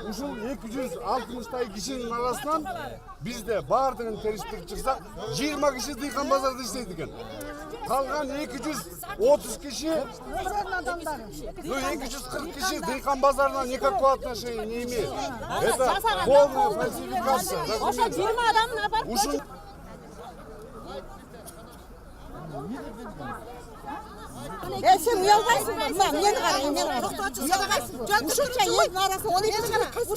ушул 260 кишинин арасынан бизде баардыгын териштирип чыксак 20 киши дыйкан базарда иштейт экен. Калган 230 киши, 240 киши дыйкан базарына никакого отношения не имеет. Это полная фальсификация. Ошо 20 адамын апарып Ушул Сен уялбайсың ба? Мені қарай, мені қарай. Ушунча елдің арасында 12 киши кыз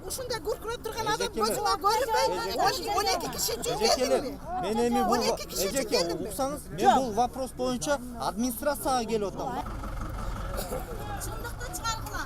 Ушундай күркүрөп турган адам көзүңө көрүнбөй, 12 киши жүргендиби? Мен эми бул 12 киши эжеке жүргендиби? уксаңыз, мен бул вопрос боюнча администрацияга келип атам. Чындыкты чыгаргыла.